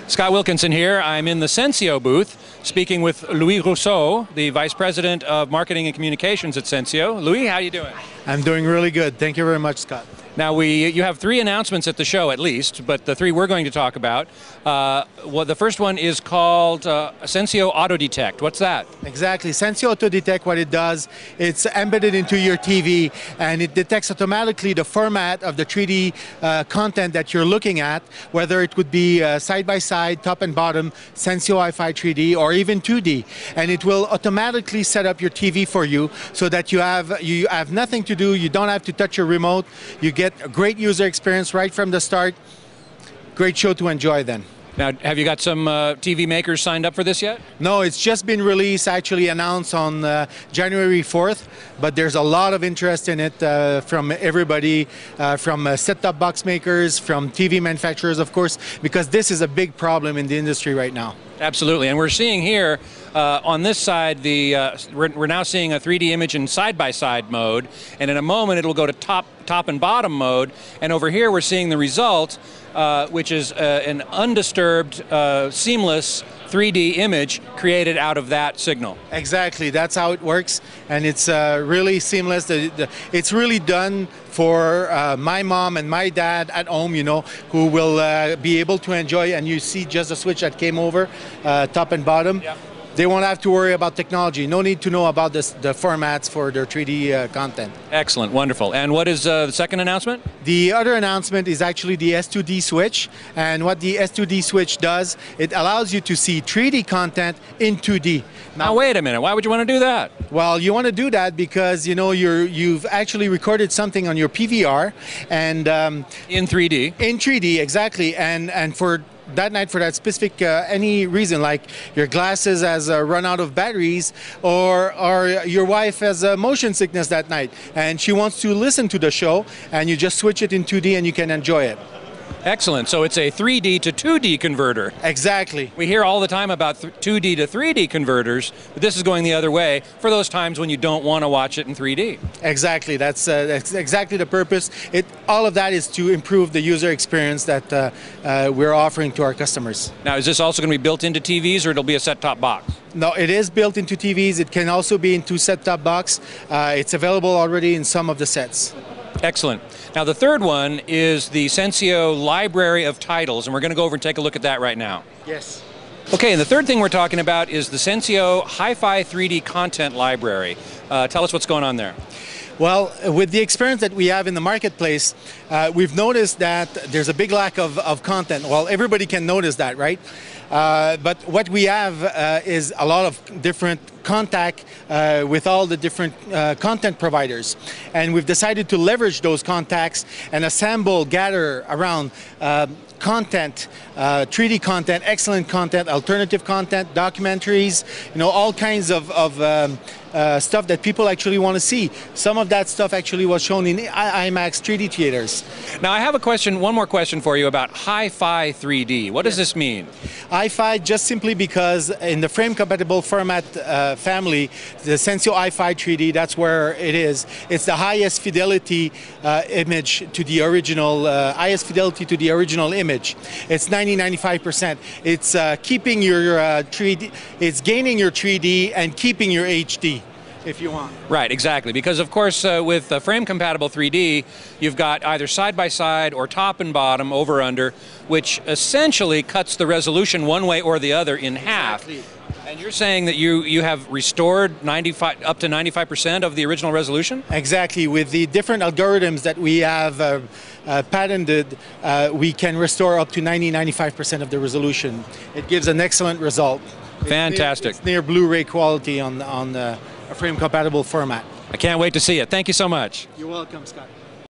Scott Wilkinson here. I'm in the Sensio booth speaking with Louis Rousseau, the Vice President of Marketing and Communications at Sensio. Louis, how are you doing? I'm doing really good. Thank you very much, Scott. Now, you have three announcements at the show, at least, but the three we're going to talk about. The first one is called Sensio Auto Detect. What's that? Exactly. Sensio Auto Detect, what it does, it's embedded into your TV, and it detects automatically the format of the 3D content that you're looking at, whether it would be side-by-side, top and bottom, Sensio Wi-Fi 3D, or even 2D. And it will automatically set up your TV for you so that you have nothing to do, you don't have to touch your remote, you get a great user experience right from the start. Great show to enjoy then. Now, have you got some TV makers signed up for this yet? No, it's just been released, actually announced on January 4th, but there's a lot of interest in it from everybody, from set-top box makers, from TV manufacturers, of course, because this is a big problem in the industry right now. Absolutely, and we're seeing here on this side, we're now seeing a 3D image in side-by-side mode, and in a moment it'll go to top and bottom mode, and over here we're seeing the result, which is an undisturbed, seamless 3D image created out of that signal. Exactly, that's how it works, and it's really seamless. It's really done for my mom and my dad at home, you know, who will be able to enjoy, and you see just the switch that came over, top and bottom. Yeah. They won't have to worry about technology. No need to know about the formats for their 3D content. Excellent, wonderful. And what is the second announcement? The other announcement is actually the S2D switch. And what the S2D switch does, it allows you to see 3D content in 2D. Now wait a minute, why would you want to do that? Well, you want to do that because, you know, you've actually recorded something on your PVR and in 3D. In 3D, exactly. And for that night, for that specific any reason, like your glasses has run out of batteries, or your wife has motion sickness that night and she wants to listen to the show, and you just switch it in 2D and you can enjoy it. Excellent. So it's a 3D to 2D converter. Exactly. We hear all the time about 2D to 3D converters, but this is going the other way for those times when you don't want to watch it in 3D. Exactly. That's exactly the purpose. All of that is to improve the user experience that we're offering to our customers. Now, is this also going to be built into TVs, or it'll be a set-top box? No, it is built into TVs. It can also be into set-top box. It's available already in some of the sets. Excellent. Now, the third one is the Sensio library of titles, and we're going to go over and take a look at that right now. Yes. Okay, and the third thing we're talking about is the Sensio Hi-Fi 3D content library. Tell us what's going on there. Well, with the experience that we have in the marketplace, we've noticed that there's a big lack of content. Well, everybody can notice that, right? But what we have is a lot of different contact with all the different content providers. And we've decided to leverage those contacts and gather around content, 3D content, excellent content, alternative content, documentaries, you know, all kinds of stuff that people actually want to see. Some of that stuff actually was shown in IMAX 3D theaters. Now, I have a question, one more question for you about Hi-Fi 3D. What does this mean? Hi-Fi, just simply because in the frame-compatible format family, the Sensio Hi-Fi 3D, that's where it is. It's the highest fidelity image to the original, image. It's 90-95%. It's keeping your 3D, it's gaining your 3D and keeping your HD, if you want. Right, exactly. Because of course, with frame-compatible 3D, you've got either side-by-side or top and bottom, over-under, which essentially cuts the resolution one way or the other in half. Exactly. And you're saying that you have restored up to 95% of the original resolution? Exactly. With the different algorithms that we have patented, we can restore up to 90-95% of the resolution. It gives an excellent result. Fantastic. It's near Blu-ray quality on a frame-compatible format. I can't wait to see it. Thank you so much. You're welcome, Scott.